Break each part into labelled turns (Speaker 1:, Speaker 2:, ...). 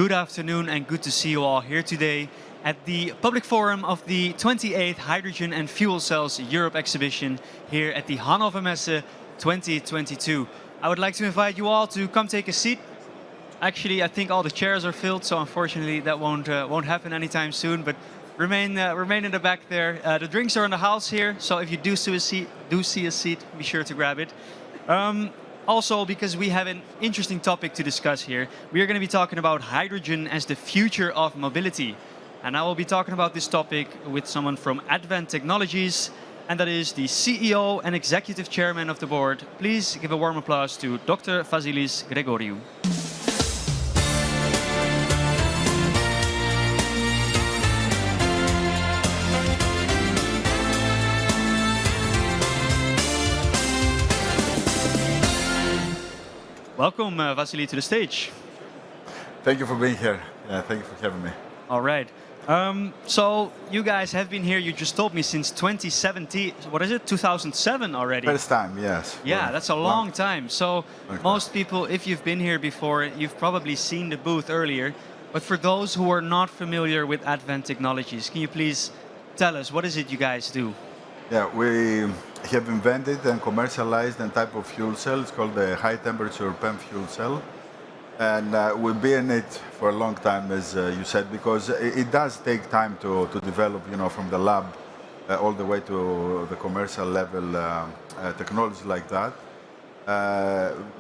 Speaker 1: Good afternoon and good to see you all here today at the public forum of the 28th Hydrogen and Fuel Cells Europe exhibition here at the Hannovermesse 2022. I would like to invite you all to come take a seat. Actually, I think all the chairs are filled, so unfortunately that won't happen anytime soon, but remain in the back there. The drinks are in the house here, so if you do see a seat, be sure to grab it. Also, because we have an interesting topic to discuss here, we are going to be talking about hydrogen as the future of mobility. And I will be talking about this topic with someone from Advent Technologies, and that is the CEO and Executive Chairman of the board. Please give a warm applause to Dr. Vasilis Gregoriou. Welcome, Vasily, to the stage.
Speaker 2: Thank you for being here. Thank you for having me.
Speaker 1: All right. So you guys have been here, you just told me, since 2017. What is it? 2007 already?
Speaker 2: First time, yes.
Speaker 1: Yeah, that's a long time. So most people, if you've been here before, you've probably seen the booth earlier. But for those who are not familiar with Advent Technologies, can you please tell us, what is it you guys do?
Speaker 2: Yeah, we have invented and commercialized a type of fuel cell. It's called the high temperature PEM fuel cell. And we've been in it for a long time, as you said, because it does take time to develop, from the lab all the way to the commercial level technology like that.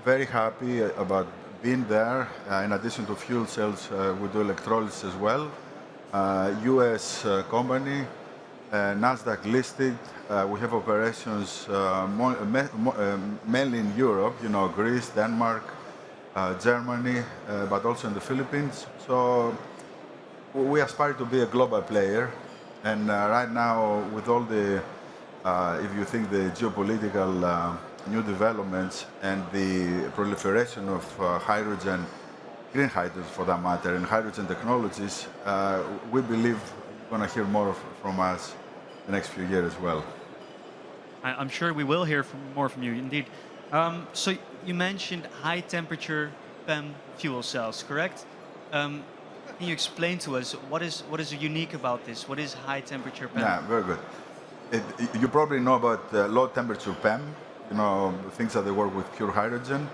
Speaker 2: Very happy about being there. In addition to fuel cells, we do electrolysis as well. US company. NASDAQ listed. We have operations mainly in Europe, Greece, Denmark, Germany, but also in the Philippines. So we aspire to be a global player. And right now, with all the, if you think the geopolitical new developments and the proliferation of hydrogen, green hydrogen for that matter, and hydrogen technologies, we believe you're going to hear more from us the next few years as well.
Speaker 1: I'm sure we will hear more from you, indeed. So you mentioned high temperature PEM fuel cells, correct? Can you explain to us what is unique about this? What is high temperature PEM?
Speaker 2: Yeah, very good. You probably know about low temperature PEM, things that they work with pure hydrogen.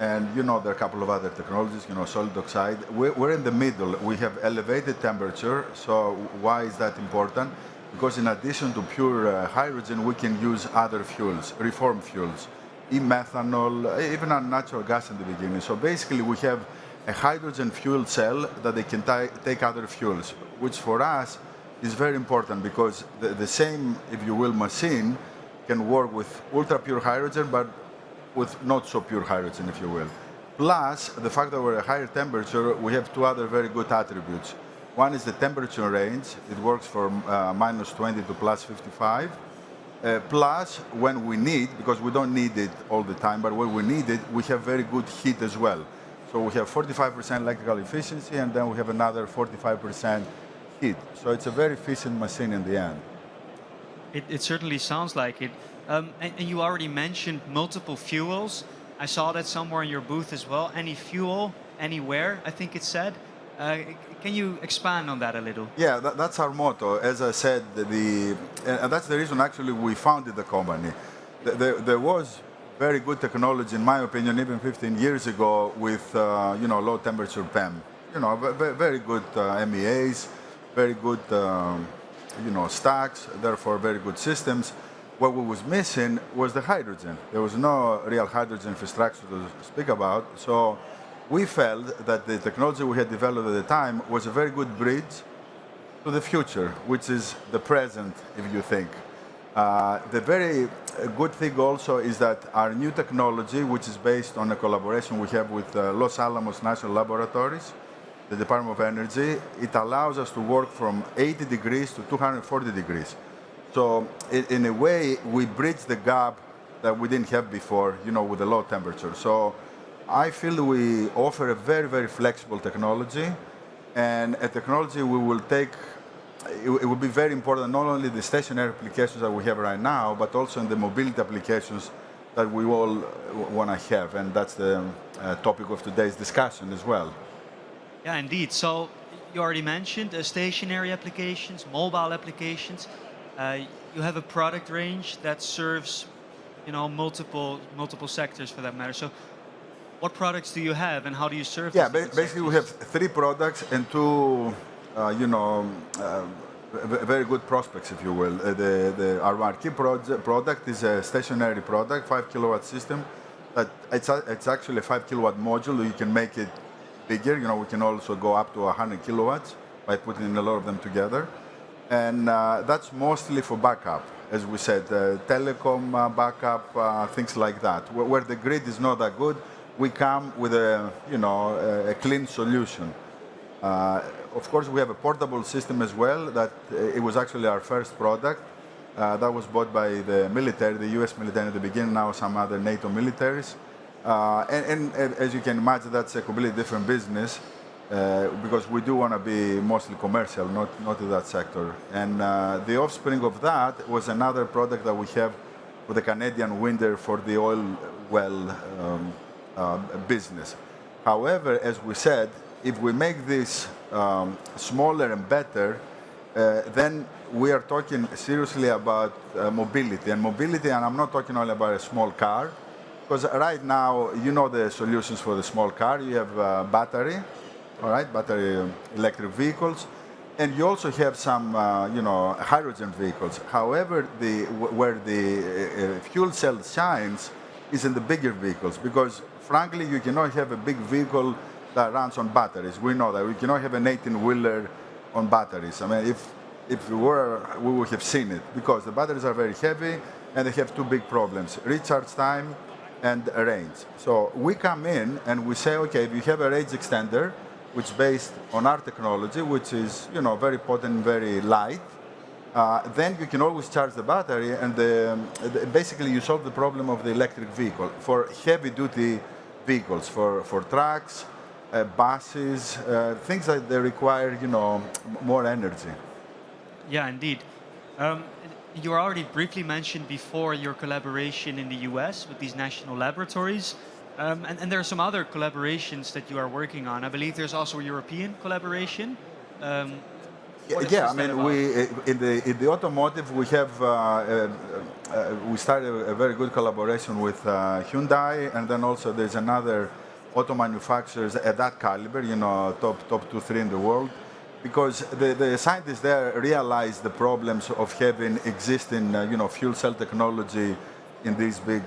Speaker 2: And there are a couple of other technologies, solid oxide. We're in the middle. We have elevated temperature. So why is that important? Because in addition to pure hydrogen, we can use other fuels, reform fuels, e-methanol, even natural gas in the beginning. So basically, we have a hydrogen fuel cell that they can take other fuels, which for us is very important because the same, if you will, machine can work with ultra-pure hydrogen, but with not so pure hydrogen, if you will. Plus, the fact that we're at a higher temperature, we have two other very good attributes. One is the temperature range. It works from minus 20 to plus 55. Plus, when we need, because we don't need it all the time, but when we need it, we have very good heat as well. So we have 45% electrical efficiency, and then we have another 45% heat. So it's a very efficient machine in the end.
Speaker 1: It certainly sounds like it. And you already mentioned multiple fuels. I saw that somewhere in your booth as well. Any fuel, anywhere, I think it said. Can you expand on that a little?
Speaker 2: Yeah, that's our motto. As I said, and that's the reason actually we founded the company. There was very good technology, in my opinion, even 15 years ago with low temperature PEM. Very good MEAs, very good stacks, therefore very good systems. What we was missing was the hydrogen. There was no real hydrogen infrastructure to speak about. So we felt that the technology we had developed at the time was a very good bridge to the future, which is the present, if you think. The very good thing also is that our new technology, which is based on a collaboration we have with Los Alamos National Laboratories, the Department of Energy, it allows us to work from 80 degrees to 240 degrees. So in a way, we bridge the gap that we didn't have before, with the low temperature. So I feel we offer a very, very flexible technology, and a technology we will take. It will be very important, not only the stationary applications that we have right now, but also in the mobility applications that we all want to have. And that's the topic of today's discussion as well.
Speaker 1: Yeah, indeed. So you already mentioned stationary applications, mobile applications. Uh, you have a product range that serves, multiple sectors for that matter. So what products do you have, and how do you serve
Speaker 2: Yeah,
Speaker 1: these different
Speaker 2: basically we have
Speaker 1: sectors?
Speaker 2: three products and two, very good prospects, if you will. Our marquee product is a stationary product, 5 kilowatt system. That it's actually a 5 kilowatt module. You can make it bigger. We can also go up to 100 kilowatts by putting a lot of them together. And that's mostly for backup, as we said, telecom backup, things like that. Where the grid is not that good, we come with a clean solution. Of course, we have a portable system as well. That it was actually our first product. That was bought by the military, the U.S. military at the beginning. Now some other NATO militaries. And as you can imagine, that's a completely different business because we do want to be mostly commercial, not in that sector. And the offspring of that was another product that we have for the Canadian winter for the oil well business. However, as we said, if we make this smaller and better, then we are talking seriously about mobility. And mobility, and I'm not talking only about a small car, because right now, the solutions for the small car. You have battery, all right, battery electric vehicles, and you also have some, hydrogen vehicles. However, where the fuel cell shines is in the bigger vehicles, because frankly, you cannot have a big vehicle that runs on batteries. We know that. We cannot have an 18-wheeler on batteries. I mean, if we were, we would have seen it, because the batteries are very heavy and they have two big problems: recharge time and range. So we come in and we say, okay, if you have a range extender, which is based on our technology, which is very potent, very light, then you can always charge the battery, and basically you solve the problem of the electric vehicle for heavy-duty vehicles, for trucks, buses, things that they require, more energy.
Speaker 1: Yeah, indeed. Um, you already briefly mentioned before your collaboration in the US with these national laboratories. And there are some other collaborations that you are working on. I believe there's also a European collaboration. Um, what
Speaker 2: Yeah,
Speaker 1: is
Speaker 2: I
Speaker 1: that
Speaker 2: mean,
Speaker 1: about?
Speaker 2: in the automotive, we started a very good collaboration with Hyundai, and then also there's another auto manufacturers at that caliber, top 2, 3 in the world, because the scientists there realized the problems of having existing, fuel cell technology in these big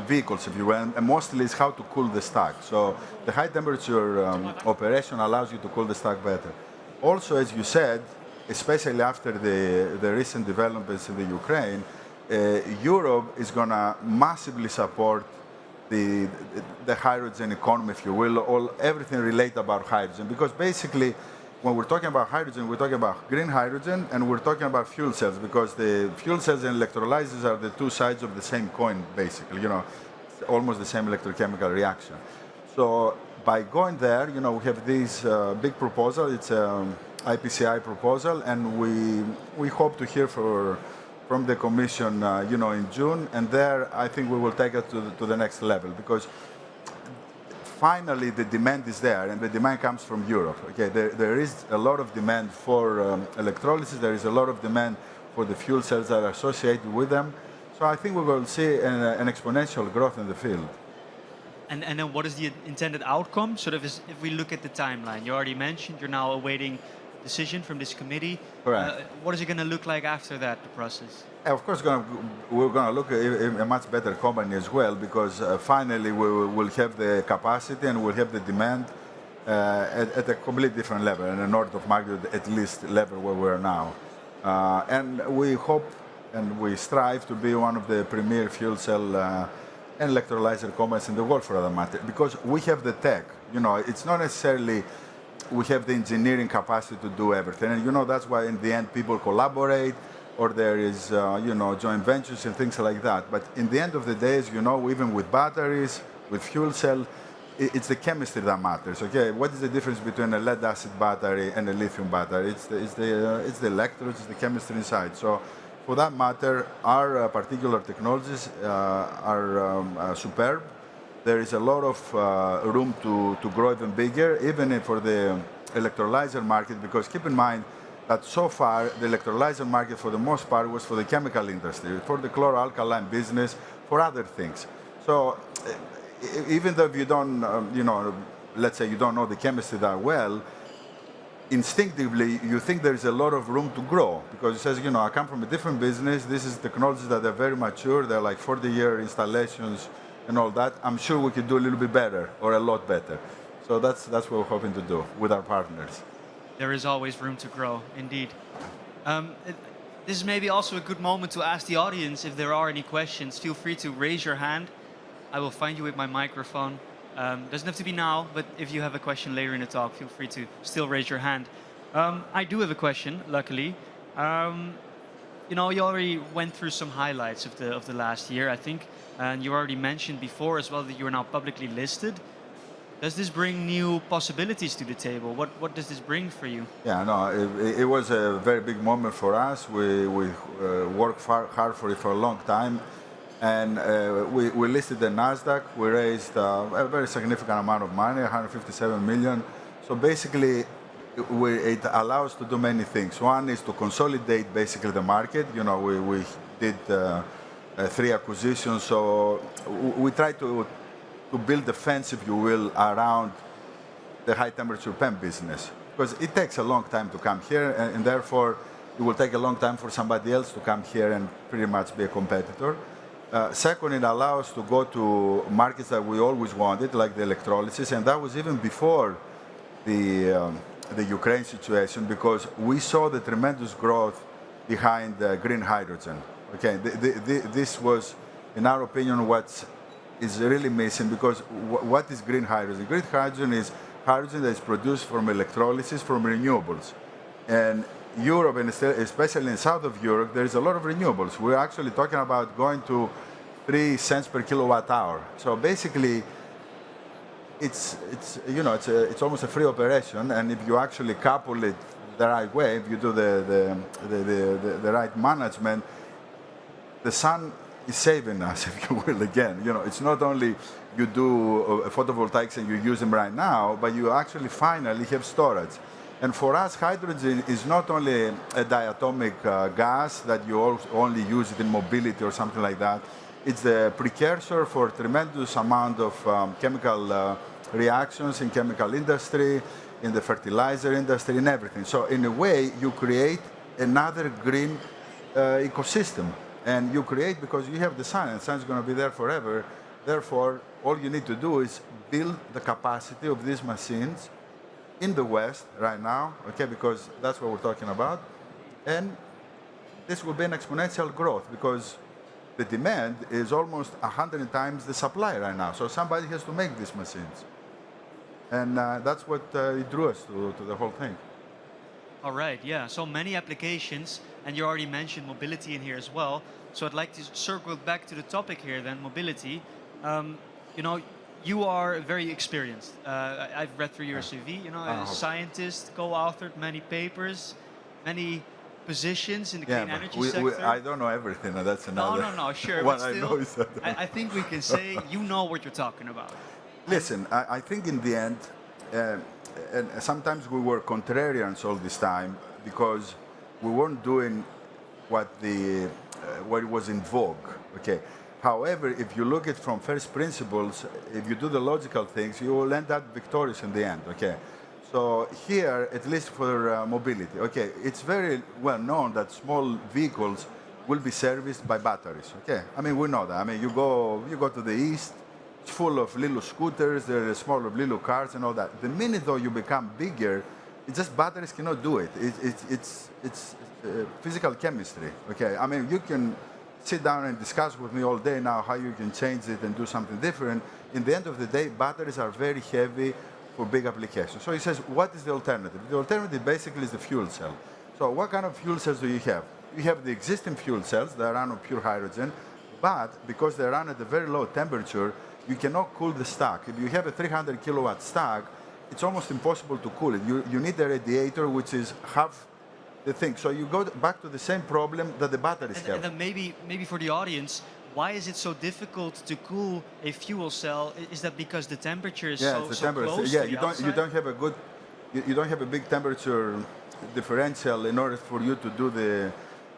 Speaker 2: vehicles, if you will, and mostly is how to cool the stack. So the high temperature operation allows you to cool the stack better. Also, as you said, especially after the recent developments in the Ukraine, Europe is going to massively support the hydrogen economy, if you will, everything related about hydrogen. Because basically, when we're talking about hydrogen, we're talking about green hydrogen, and we're talking about fuel cells, because the fuel cells and electrolyzers are the two sides of the same coin, basically, almost the same electrochemical reaction. So by going there, we have this big proposal. It's an IPCI proposal, and we hope to hear from the Commission, in June. And there, I think we will take it to the next level, because finally the demand is there, and the demand comes from Europe. Okay, there is a lot of demand for electrolysis. There is a lot of demand for the fuel cells that are associated with them. So I think we will see an exponential growth in the field.
Speaker 1: And then what is the intended outcome? Sort of, if we look at the timeline, you already mentioned you're now awaiting decision from this committee.
Speaker 2: Correct.
Speaker 1: What is it going to look like after that, the process?
Speaker 2: Of course, we're going to look at a much better company as well, because finally we will have the capacity and we'll have the demand at a completely different level, in an order of magnitude at least level where we're now. And we hope and we strive to be one of the premier fuel cell and electrolyzer companies in the world, for that matter, because we have the tech. It's not necessarily we have the engineering capacity to do everything, and that's why in the end people collaborate, or there is joint ventures and things like that. But in the end of the day, as even with batteries, with fuel cell, it's the chemistry that matters. Okay, what is the difference between a lead acid battery and a lithium battery? It's the electrodes, it's the chemistry inside. So for that matter, our particular technologies are superb. there is a lot of room to grow even bigger, even for the electrolyzer market, because keep in mind that so far the electrolyzer market for the most part was for the chemical industry, for the chloralkaline business, for other things. So even though if you don't, let's say you don't know the chemistry that well, instinctively you think there is a lot of room to grow, because it says, I come from a different business, this is technologies that are very mature, they're like 40-year installations and all that. I'm sure we could do a little bit better or a lot better. So that's what we're hoping to do with our partners.
Speaker 1: There is always room to grow, indeed. This is maybe also a good moment to ask the audience if there are any questions. Feel free to raise your hand. I will find you with my microphone. Doesn't have to be now, but if you have a question later in the talk, feel free to still raise your hand. I do have a question, luckily. You already went through some highlights of the last year, I think, and you already mentioned before as well that you are now publicly listed. Does this bring new possibilities to the table? What does this bring for you?
Speaker 2: Yeah, no, it was a very big moment for us. We worked hard for it for a long time. And we listed the NASDAQ. We raised a very significant amount of money, 157 million. So basically, it allows us to do many things. One is to consolidate basically the market. We did 3 acquisitions. So we try to build the fence, if you will, around the high temperature PEM business. Because it takes a long time to come here, and therefore it will take a long time for somebody else to come here and pretty much be a competitor. Second, it allows us to go to markets that we always wanted, like the electrolysis, and that was even before the Ukraine situation, because we saw the tremendous growth behind green hydrogen. Okay, this was, in our opinion, what is really missing, because what is green hydrogen? Green hydrogen is hydrogen that is produced from electrolysis from renewables. And Europe, and especially in south of Europe, there is a lot of renewables. We're actually talking about going to 3 cents per kilowatt hour. So basically, it's almost a free operation. And if you actually couple it the right way, if you do the right management, the sun is saving us, if you will. Again, it's not only you do photovoltaics and you use them right now, but you actually finally have storage. And for us, hydrogen is not only a diatomic gas that you only use it in mobility or something like that. It's the precursor for a tremendous amount of chemical reactions in chemical industry, in the fertilizer industry, in everything. So in a way, you create another green ecosystem. And you create, because you have the sun, and the sun is going to be there forever. Therefore, all you need to do is build the capacity of these machines in the West right now, okay, because that's what we're talking about. And this will be an exponential growth, because the demand is almost 100 times the supply right now. So somebody has to make these machines. And that's what it drew us to the whole thing.
Speaker 1: All right, yeah, so many applications, and you already mentioned mobility in here as well. So I'd like to circle back to the topic here then, mobility. You are very experienced. I've read through your CV, a scientist, co-authored many papers, many positions in the clean energy sector.
Speaker 2: I don't know everything, that's another.
Speaker 1: No, sure.
Speaker 2: What
Speaker 1: but still,
Speaker 2: I know is that
Speaker 1: I think we can say you know what you're talking about.
Speaker 2: Listen, I think in the end, and sometimes we were contrarians all this time, because we weren't doing what was in vogue. Okay. However, if you look at from first principles, if you do the logical things, you will end up victorious in the end. Okay. So here, at least for mobility, okay, it's very well known that small vehicles will be serviced by batteries. Okay. I mean, we know that. I mean, you go to the east, it's full of little scooters, there are smaller little cars and all that. The minute though you become bigger, it's just batteries cannot do it. It's physical chemistry. Okay. I mean, you can sit down and discuss with me all day now how you can change it and do something different. In the end of the day, batteries are very heavy for big applications. So he says, what is the alternative? The alternative basically is the fuel cell. So what kind of fuel cells do you have? You have the existing fuel cells that run on pure hydrogen, but because they run at a very low temperature, you cannot cool the stack. If you have a 300 kilowatt stack, it's almost impossible to cool it. You need a radiator which is half the thing. So you go back to the same problem that the batteries have.
Speaker 1: And then maybe for the audience, why is it so difficult to cool a fuel cell? Is that because the temperature is
Speaker 2: Yeah,
Speaker 1: so,
Speaker 2: it's the
Speaker 1: so
Speaker 2: temperature.
Speaker 1: close
Speaker 2: Yeah,
Speaker 1: to the
Speaker 2: you
Speaker 1: outside?
Speaker 2: don't have a good, you don't have a big temperature differential in order for you to do the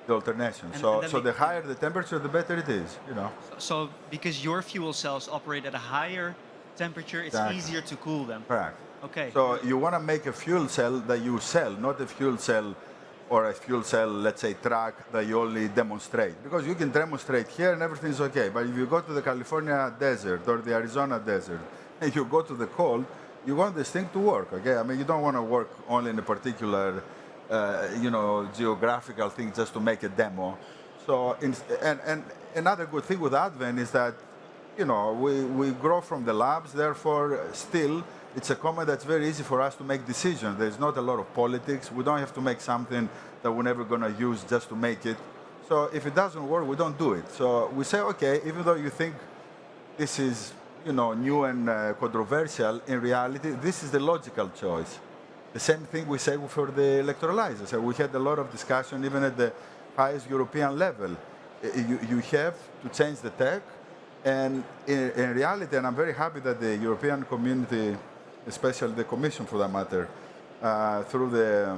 Speaker 2: alternation.
Speaker 1: And
Speaker 2: So
Speaker 1: that
Speaker 2: so the
Speaker 1: makes-
Speaker 2: higher the temperature, the better it is. You know.
Speaker 1: So because your fuel cells operate at a higher temperature, it's
Speaker 2: Exactly.
Speaker 1: easier to cool them.
Speaker 2: Correct.
Speaker 1: Okay.
Speaker 2: So you want to make a fuel cell that you sell, not a fuel cell or a fuel cell, let's say, truck that you only demonstrate. Because you can demonstrate here and everything's okay. But if you go to the California desert or the Arizona desert and you go to the cold, you want this thing to work, okay? I mean, you don't want to work only in a particular, geographical thing just to make a demo. So, and another good thing with Advent is that, we grow from the labs, therefore, still, it's a comment that's very easy for us to make decisions. There's not a lot of politics. We don't have to make something that we're never going to use just to make it. So if it doesn't work, we don't do it. So we say, okay, even though you think this is, new and controversial, in reality, this is the logical choice. The same thing we say for the electrolyzers. So we had a lot of discussion even at the highest European level. You have to change the tech. And in reality, and I'm very happy that the European community, especially the Commission for that matter, through the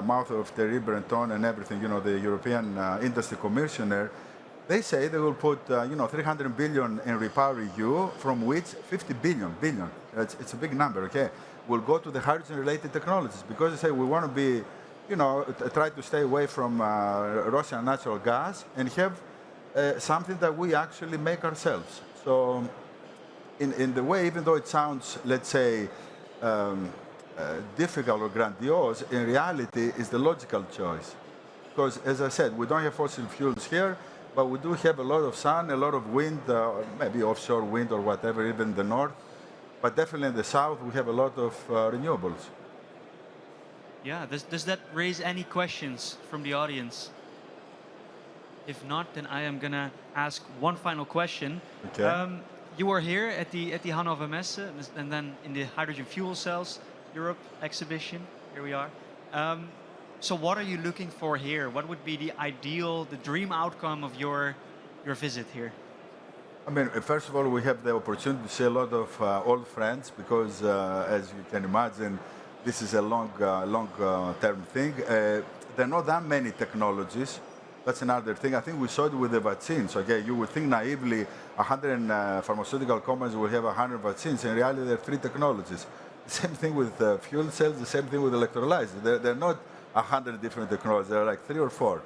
Speaker 2: mouth of Thierry Breton and everything, the European Industry Commissioner, they say they will put, 300 billion in REPowerEU, from which 50 billion, it's a big number, okay, will go to the hydrogen-related technologies, because they say we want to be, try to stay away from Russian natural gas and have something that we actually make ourselves. So in the way, even though it sounds, let's say, difficult or grandiose, in reality is the logical choice. Because as I said, we don't have fossil fuels here, but we do have a lot of sun, a lot of wind, maybe offshore wind or whatever, even in the north. But definitely in the south, we have a lot of renewables.
Speaker 1: Yeah, does that raise any questions from the audience? If not, then I am gonna ask one final question.
Speaker 2: Okay.
Speaker 1: You were here at the Hannovermesse, and then in the Hydrogen Fuel Cells Europe exhibition. Here we are. So what are you looking for here? What would be the ideal, the dream outcome of your visit here?
Speaker 2: I mean, first of all, we have the opportunity to see a lot of old friends because, as you can imagine, this is a long-term thing. There are not that many technologies. That's another thing. I think we saw it with the vaccines. Okay, you would think naively 100 pharmaceutical companies will have 100 vaccines. In reality, there are 3 technologies. The same thing with fuel cells. The same thing with electrolyzers. They're not 100 different technologies. There are like 3 or 4.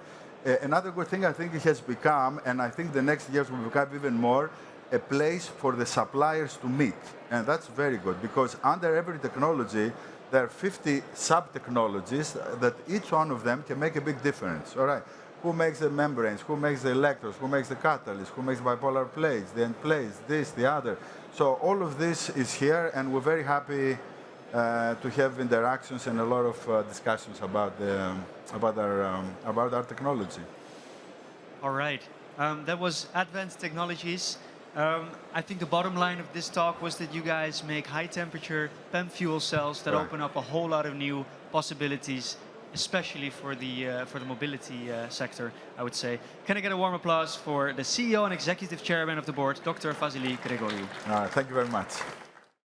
Speaker 2: Another good thing I think it has become, and I think the next years will become even more, a place for the suppliers to meet. And that's very good because under every technology, there are 50 sub-technologies that each one of them can make a big difference. All right. Who makes the membranes? Who makes the electrodes? Who makes the catalysts? Who makes bipolar plates, the end plates, this, the other? So all of this is here, and we're very happy to have interactions and a lot of discussions about our technology.
Speaker 1: All right. That was Advanced Technologies. I think the bottom line of this talk was that you guys make high-temperature PEM fuel cells that
Speaker 2: Right.
Speaker 1: open up a whole lot of new possibilities, especially for the mobility sector, I would say. Can I get a warm applause for the CEO and Executive Chairman of the Board, Dr. Vasilis Gregoriou?
Speaker 2: Thank you very much.